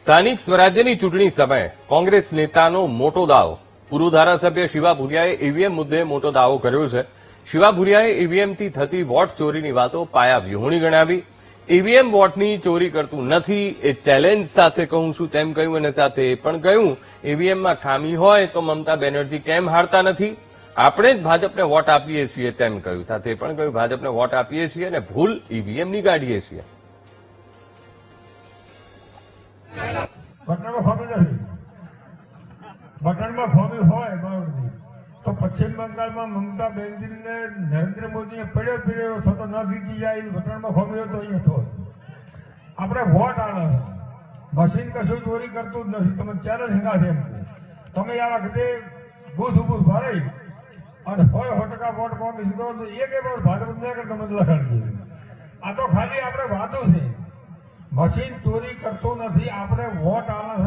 સ્થાનિક સ્વરાજ્યની ચૂંટણી સમયે કોંગ્રેસ નેતાનો મોટો દાવો. પૂર્વ ધારાસભ્ય શિવા ભુરિયાએ ઈવીએમ મુદ્દે મોટો દાવો કર્યો છે. શિવા ભુરિયાએ ઈવીએમથી થતી વોટ ચોરીની વાતો પાયા વિહોણી ગણાવી. ઈવીએમ વોટની ચોરી કરતું નથી એ ચેલેન્જ સાથે કહું છું તેમ કહ્યું, અને સાથે એ પણ કહ્યું ઈવીએમમાં ખામી હોય તો મમતા બેનર્જી કેમ હારતા નથી, આપણે જ ભાજપને વોટ આપીએ છીએ તેમ કહ્યું. સાથે એ પણ કહ્યું ભાજપને વોટ આપીએ છીએ અને ભૂલ ઈવીએમની કાઢીએ છીએ. બટનમાં ફોમી નથી. બટનમાં ફોમી હોય બરોબર તો પશ્ચિમ બંગાળમાં મમતા બેનર્જીને નરેન્દ્ર મોદીએ પડ્યો થતો ન જીતી જાય બટનમાં ફોમી હોય તો અહીંયા થયો. આપણે વોટ આલે મશીન કશું ચોરી કરતું જ નથી. તમે ચેલેન્જ હિંગા છે તમે આ વખતે બૂથ ઉભું ભરાઈ અને 100% વોટ કોંગ્રેસ કરો તો એક વોટ ભાજપ ન કરે તમે લખાડી દે. આ તો ખાલી આપણે વાતો છે. મશીન ચોરી કરતું નથી. આપણે વોટ આલે છે